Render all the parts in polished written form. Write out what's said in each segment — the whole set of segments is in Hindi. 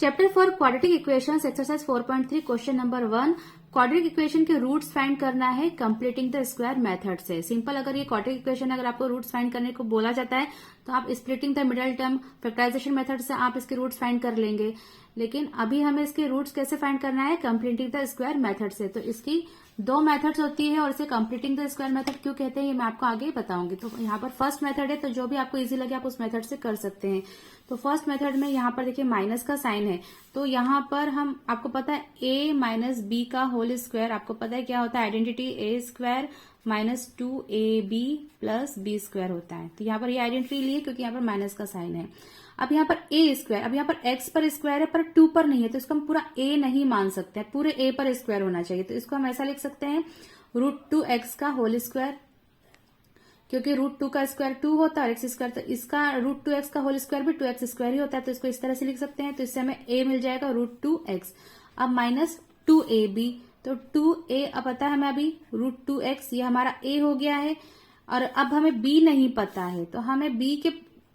Chapter 4 quadratic equations exercise 4.3 question number 1। Quadratic equation के रूट्स फाइंड करना है कंप्लीटिंग द स्क्वायर मेथड से। सिंपल, अगर ये क्वाड्रेटिक इक्वेशन अगर आपको रूट्स फाइंड करने को बोला जाता है तो आप splitting the middle term factorisation method से आप इसके रूट्स फाइंड कर लेंगे। लेकिन अभी हमें इसके रूट्स कैसे फाइंड करना है? कंप्लीटिंग द स्क्वायर मेथड से। तो इसकी दो मेथड्स होती है और इसे कंप्लीटिंग द स्क्वायर मेथड क्यों कहते हैं ये मैं आपको आगे बताऊंगी। तो यहाँ पर फर्स्ट मेथड है, तो जो भी आपको इजी लगे आप उस मेथड से कर सकते हैं। तो फर्स्ट मेथड में यहाँ पर देखिए माइनस का साइन है, तो यहाँ पर हम आपको पता है a माइनस बी का होल स्क्वायर, आपको पता है क्या होता है identity, a square minus 2ab plus b square होता है। तो यहाँ पर ये आइडेंटिटी ली है क्योंकि यहाँ पर माइनस का साइन है। अब यहाँ पर a स्क्वायर, अब यहाँ पर x पर स्क्वायर है पर 2 पर नहीं है, तो इसको हम पूरा a नहीं मान सकते हैं, पूरे a पर स्क्वायर होना चाहिए। तो इसको हम ऐसा लिख सकते हैं √2x का होल स्क्वायर, क्योंकि √2 का स्क्वायर 2 होता है और x स्क्वायर, तो इसका √2x का होल स्क्वायर भी 2x स्क्वायर ही होता है। तो इसको इस तरह से लिख सकते हैं। तो इससे हमें a मिल जाएगा √2x। अब माइनस 2ab, तो 2a अब पता है हमें अभी √2x, ये हमारा a हो गया है। और अब हमें b नहीं पता है, तो हमें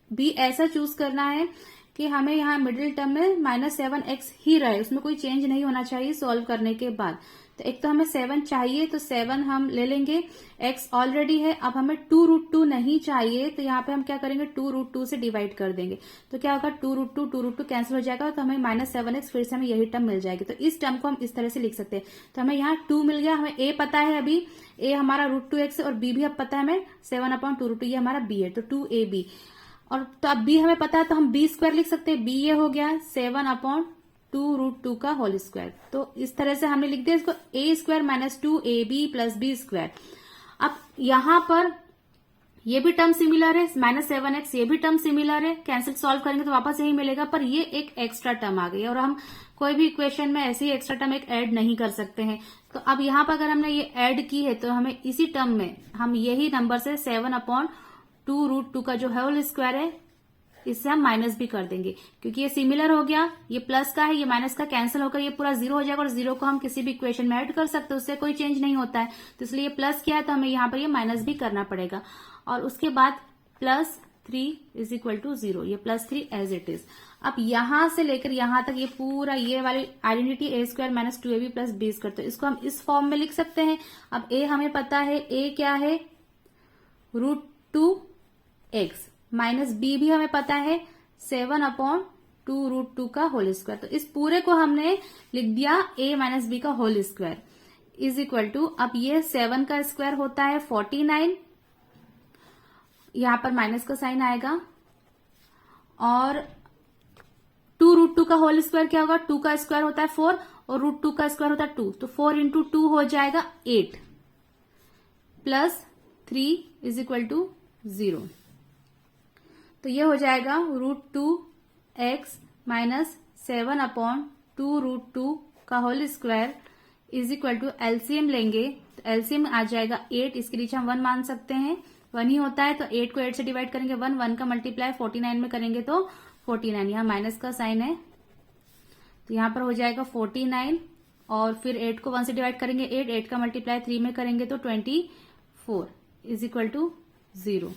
b ऐसा चूज करना है कि हमें यहाँ मिडिल टर्म में -7x ही रहे, उसमें कोई चेंज नहीं होना चाहिए सॉल्व करने के बाद। तो एक तो हमें 7 चाहिए, तो 7 हम ले लेंगे, x ऑलरेडी है। अब हमें 2√2 नहीं चाहिए, तो यहाँ पे हम क्या करेंगे 2√2 से डिवाइड कर देंगे। तो क्या होगा 2√2 कैंसिल हो जाएगा, तो हमें -7x फिर से हमें यही टर्म मिल जाएगी। तो इस टर्म को हम इस तरह से लिख सकते हैं। तो हमें यहाँ 2 मिल गया, हमें a पता है अभी, a हमारा √2x और b भी अब पता है हमें 7/2√2, ये हमारा b है, तो 2ab। और तो अब b हमें पता है तो हम b स्क्वायर लिख सकते हैं, b ये हो गया 7/2√2 का होल स्क्वायर। तो इस तरह से हमने लिख दिया इसको a square minus 2ab plus b square. अब यहां पर ये भी टर्म सिमिलर है, -7x, ये भी टर्म सिमिलर है, कैंसिल सॉल्व करेंगे तो वापस यही मिलेगा, पर ये एक एक्स्ट्रा टर्म आ गई और हम कोई भी इक्वेशन में ऐसे ही एक्स्ट्रा टर्म एक ऐड नहीं कर सकते हैं। तो अब यहाँ पर अगर हमने ये ऐड की है तो हमें इसी टर्म में हम यही नंबर से 7/2√2 का जो होल स्क्वायर है इससे हम माइनस भी कर देंगे, क्योंकि ये सिमिलर हो गया, ये प्लस का है, ये माइनस का कैंसिल होकर ये पूरा 0 हो जाएगा और 0 को हम किसी भी इक्वेशन में ऐड कर सकते हैं, उससे कोई चेंज नहीं होता है। तो इसलिए ये प्लस किया है तो हमें यहाँ पर ये माइनस भी करना पड़ेगा। और उसके बाद +3 = 0, ये +3 एज इट इज। अब यहां से लेकर यहां तक ये पूरा ये वाली identity a square minus 2ab plus b square, तो इसको हम इस फॉर्म में लिख सकते हैं। अब a हमें पता है, a क्या है √2x, माइनस b भी हमें पता है 7/2√2 का होल स्क्वायर। तो इस पूरे को हमने लिख दिया a माइनस b का whole square is equal to, अब ये 7 का स्क्वायर होता है 49, यहां पर माइनस का साइन आएगा, और 2√2 का होल स्क्वायर क्या होगा, 2 का स्क्वायर होता है 4 और √2 का स्क्वायर होता है 2, तो 4 × 2 हो जाएगा 8 प्लस 3 = 0। तो ये हो जाएगा √2x माइनस 7/2√2 का whole square is equal to, LCM लेंगे तो एलसीएम आ जाएगा 8, इसके नीचे हम 1 मान सकते हैं, 1 ही होता है। तो 8 को 8 से डिवाइड करेंगे 1 का मल्टीप्लाई 49 में करेंगे तो 49, यहाँ माइनस का साइन है तो यहाँ पर हो जाएगा 49, और फिर 8 को 1 से डिवाइड करेंगे 8 का मल्टीप्लाई 3 में करेंगे तो 24 इज इक्वल टू 0।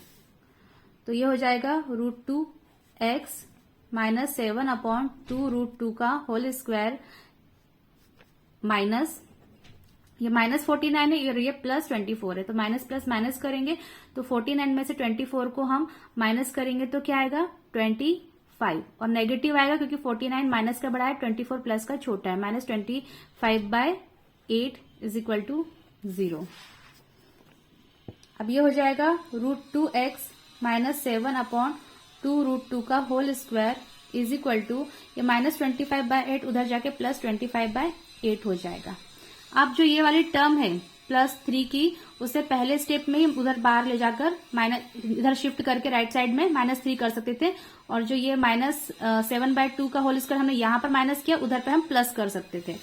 तो ये हो जाएगा √2x माइनस 7/2√2 का होल स्क्वायर माइनस, ये -49 है और ये +24 है, तो माइनस प्लस माइनस करेंगे तो 49 में से 24 को हम माइनस करेंगे तो क्या आएगा 25, और नेगेटिव आएगा क्योंकि 49 माइनस का बड़ा है, 24 प्लस का छोटा है, -25/8 इज इक्वल टू 0। अब ये हो जाएगा √2x माइनस 7/2√2 का whole square is equal to, ये -25/8 उधर जाके +25/8 हो जाएगा। अब जो ये वाली टर्म है +3 की, उसे पहले स्टेप में ही उधर बाहर ले जाकर इधर शिफ्ट करके राइट साइड में -3 कर सकते थे, और जो ये -7/2 का होल स्क्वायर हमने यहाँ पर माइनस किया, उधर पे हम प्लस कर सकते थे,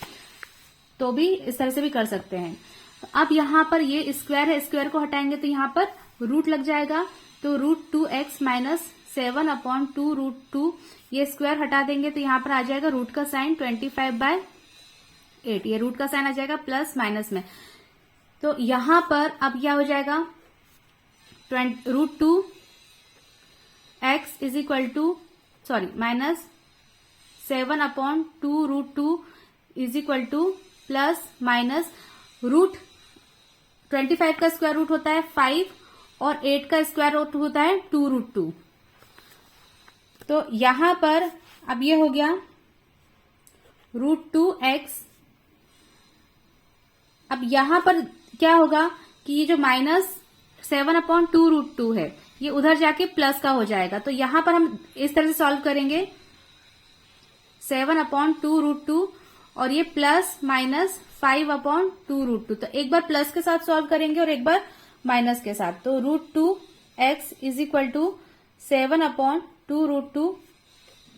तो भी इस तरह से भी कर सकते हैं। तो अब यहाँ पर ये स्क्वायर है, स्क्वायर को हटाएंगे तो यहाँ पर रूट लग जाएगा, तो √2x माइनस 7/2√2, ये स्क्वायर हटा देंगे तो यहाँ पर आ जाएगा रूट का साइन 25/8, ये रूट का साइन आ जाएगा प्लस माइनस में। तो यहां पर अब क्या हो जाएगा √2x is equal to minus 7/2√2 is equal to plus minus √25 का स्क्वायर रूट होता है 5 और 8 का स्क्वायर रूट होता है 2√2। तो यहां पर अब ये हो गया √2x। अब यहां पर क्या होगा कि ये जो -7/2√2 है ये उधर जाके प्लस का हो जाएगा। तो यहां पर हम इस तरह से सॉल्व करेंगे 7/2√2 और ये प्लस माइनस 5/2√2। तो एक बार प्लस के साथ सॉल्व करेंगे और एक बार माइनस के साथ। तो √2x is equal to 7/2√2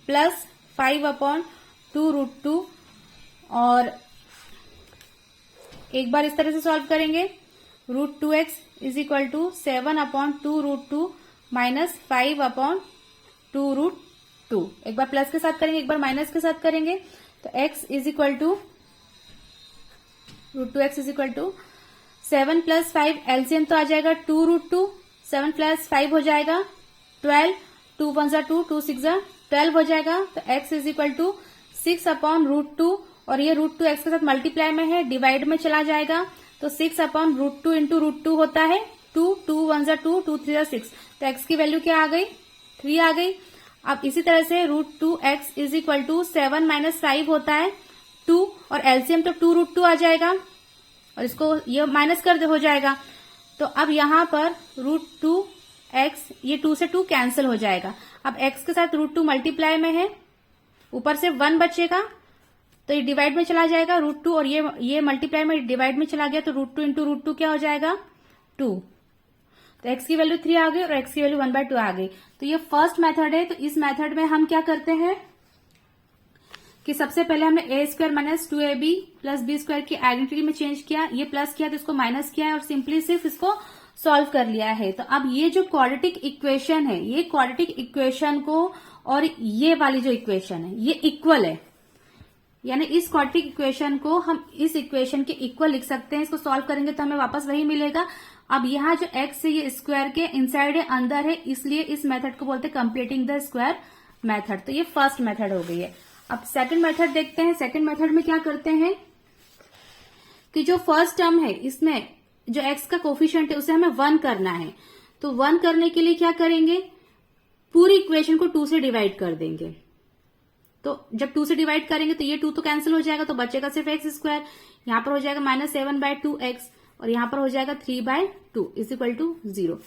plus 5/2√2 और एक बार इस तरह से सॉल्व करेंगे √2x is equal to 7/2√2 minus 5/2√2। एक बार प्लस के साथ करेंगे एक बार माइनस के साथ करेंगे तो x is equal to √2x is equal to 7 + 5 LCM तो आ जाएगा 2√2। 7 + 5 हो जाएगा 12, 2 1 2, 2 6 12 हो जाएगा। तो x इज इक्वल टू 6/√2 और ये √2x के साथ मल्टीप्लाई में है, डिवाइड में चला जाएगा तो 6/√2 इंटू √2 होता है 2, 2 1 2, 2 3 6। तो x की वैल्यू क्या आ गई 3 आ गई। अब इसी तरह से √2x इज इक्वल टू 7 - 5 होता है 2 और एलसीएम तो 2√2 आ जाएगा और इसको ये माइनस कर दे हो जाएगा। तो अब यहां पर √2x ये 2 से 2 कैंसिल हो जाएगा। अब x के साथ √2 मल्टीप्लाई में है, ऊपर से 1 बचेगा तो ये डिवाइड में चला जाएगा √2 और ये मल्टीप्लाई में डिवाइड में चला गया तो √2 इंटू √2 क्या हो जाएगा 2। तो x की वैल्यू 3 आ गई और x की वैल्यू 1/2 आ गई। तो ये फर्स्ट मेथड है। तो इस मेथड में हम क्या करते हैं कि सबसे पहले हमने a² - 2ab + b² की आइडेंटिटी में चेंज किया, ये प्लस किया तो इसको माइनस किया है और सिंपली सिर्फ इसको सॉल्व कर लिया है। तो अब ये जो क्वाड्रेटिक इक्वेशन है ये क्वाड्रेटिक इक्वेशन को और ये वाली जो इक्वेशन है ये इक्वल है, यानी इस क्वाड्रेटिक इक्वेशन को हम इस इक्वेशन के इक्वल लिख सकते हैं। इसको सॉल्व करेंगे तो हमें वापस वही मिलेगा। अब यहाँ जो x है ये स्क्वायर के इनसाइड है अंदर है, इसलिए इस मेथड को बोलते हैं कंप्लीटिंग द स्क्वायर मेथड। तो ये फर्स्ट मेथड हो गई है। अब सेकंड मेथड देखते हैं। सेकंड मेथड में क्या करते हैं कि जो फर्स्ट टर्म है इसमें जो x का कोफिशिएंट है उसे हमें 1 करना है। तो 1 करने के लिए क्या करेंगे पूरी इक्वेशन को 2 से डिवाइड कर देंगे। तो जब 2 से डिवाइड करेंगे तो ये 2 तो कैंसिल हो जाएगा तो बचेगा सिर्फ x²। यहां पर हो जाएगा -7/2x और यहां पर हो जाएगा 3/2 इज इक्वल टू 0।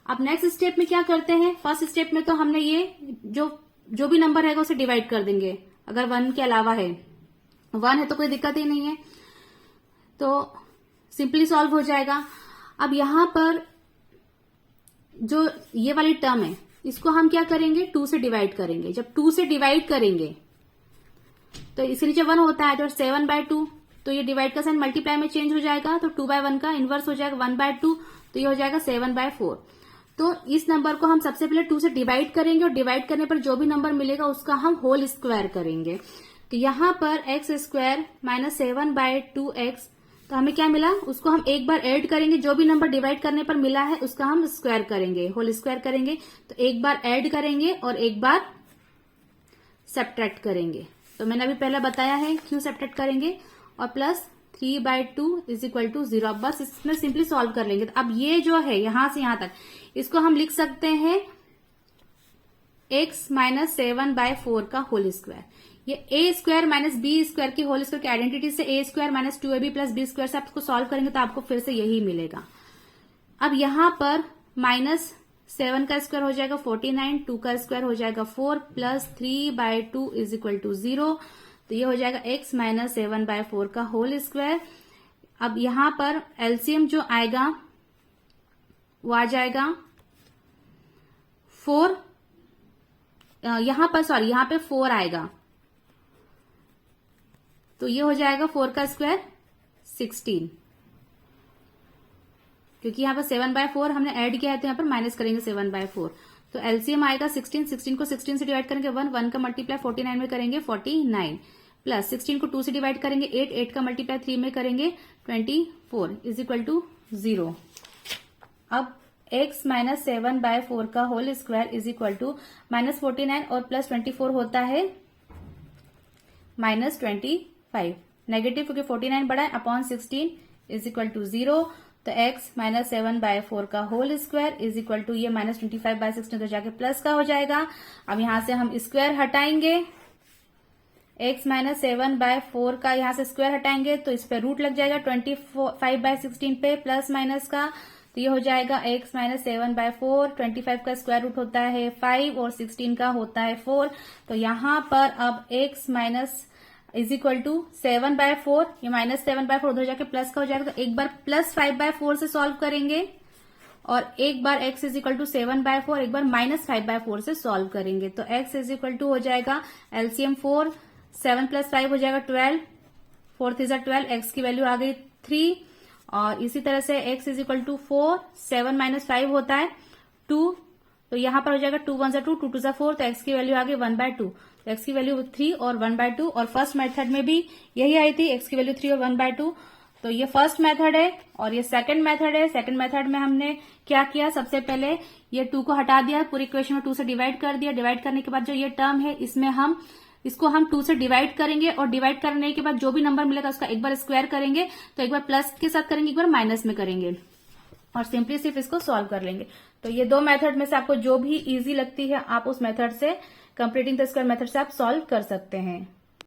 अब नेक्स्ट स्टेप में क्या करते हैं, फर्स्ट स्टेप में तो हमने ये जो भी नंबर रहेगा उसे डिवाइड कर देंगे। अगर 1 के अलावा है 1 है तो कोई दिक्कत ही नहीं है, तो सिंपली सॉल्व हो जाएगा। अब यहां पर जो ये वाली टर्म है इसको हम क्या करेंगे 2 से डिवाइड करेंगे। जब 2 से डिवाइड करेंगे तो इसके नीचे 1 होता है तो 7/2, तो ये डिवाइड का साइन मल्टीप्लाई में चेंज हो जाएगा तो 2/1 का इनवर्स हो जाएगा 1/2, तो ये हो जाएगा 7/4। तो इस नंबर को हम सबसे पहले 2 से डिवाइड करेंगे और डिवाइड करने पर जो भी नंबर मिलेगा उसका हम होल स्क्वायर करेंगे। तो यहां पर x² - 7/2x तो हमें क्या मिला उसको हम एक बार ऐड करेंगे, जो भी नंबर डिवाइड करने पर मिला है उसका हम स्क्वायर करेंगे, होल स्क्वायर करेंगे। तो एक बार ऐड करेंगे और एक बार सब्ट्रैक्ट करेंगे। तो मैंने अभी पहले बताया है क्यों सब्ट्रैक्ट करेंगे और प्लस 3/2 इज इक्वल टू 0। अब बस इसमें सिंपली सॉल्व कर लेंगे। तो अब ये जो है यहां से यहां तक इसको हम लिख सकते हैं x - 7/4 का होल स्क्वायर। ये a² - b² की होल स्क्वायर की आइडेंटिटी से a² - 2ab + b² से आपको सॉल्व करेंगे तो आपको फिर से यही मिलेगा। अब यहां पर -7 का स्क्वायर हो जाएगा 49, 2 का स्क्वायर हो जाएगा 4 प्लस 3/2 इज इक्वल टू 0। तो ये हो जाएगा x - 7/4 का होल स्क्वायर। अब यहां पर एलसीएम जो आएगा वो आ जाएगा 4, यहां पे 4 आएगा तो ये हो जाएगा 4 का स्क्वायर 16, क्योंकि यहां पर 7/4 हमने ऐड किया है तो यहां पर माइनस करेंगे 7/4। तो एलसीएम आएगा 16, 16 को 16 से डिवाइड करेंगे 1, 1 का मल्टीप्लाई 49 में करेंगे 49 प्लस 16 को 2 से डिवाइड करेंगे 8, 8 का मल्टीप्लाई 3 में करेंगे 24 इज इक्वल टू 0। अब x - 7/4 का whole square is equal to -49 और +24 होता है माइनस 25, नेगेटिव क्योंकि 49 बड़ा है, अपॉन 16 इज इक्वल टू 0। तो x माइनस 7/4 का whole square is equal to ये माइनस 25/16 तो जाके प्लस का हो जाएगा। अब यहां से हम स्क्वायर हटाएंगे, x माइनस 7/4 का यहां से स्क्वायर हटाएंगे तो इस पे रूट लग जाएगा 25/16 पे प्लस माइनस का, तो ये हो जाएगा x माइनस 7/4, 25 का स्क्वायर रूट होता है 5 और 16 का होता है 4। तो यहां पर अब x minus is equal to 7/4, ये माइनस 7/4 उधर जाके प्लस का हो जाएगा। तो एक बार प्लस 5/4 से सॉल्व करेंगे और एक बार x इज इक्वल टू 7/4, एक बार माइनस 5/4 से सॉल्व करेंगे। तो x इज इक्वल टू हो जाएगा एलसीएम 4, 7 प्लस 5 हो जाएगा 12, 4 3 12, x की वैल्यू आ गई 3। और इसी तरह से x is equal to 4, 7 minus 5 होता है 2, तो यहां पर हो जाएगा 2 1 2, 2 2 4, तो x की वैल्यू आ गई 1/2, तो x की वैल्यू 3 और 1/2। और फर्स्ट मेथड में भी यही आई थी, x की वैल्यू 3 और 1/2। तो ये फर्स्ट मेथड है और ये सेकंड मेथड है। सेकंड मेथड में हमने क्या किया, सबसे पहले ये 2 को हटा दिया, पूरी इक्वेशन में 2 से डिवाइड कर दिया। डिवाइड करने के बाद जो ये टर्म है इसमें हम इसको 2 से डिवाइड करेंगे और डिवाइड करने के बाद जो भी नंबर मिलेगा उसका एक बार स्क्वायर करेंगे, तो एक बार प्लस के साथ करेंगे, एक बार माइनस में करेंगे और सिंपली सिर्फ इसको सॉल्व कर लेंगे। तो ये 2 मेथड में से आपको जो भी इजी लगती है आप उस मेथड से, कंप्लीटिंग द स्क्वायर मेथड से आप सॉल्व कर सकते हैं।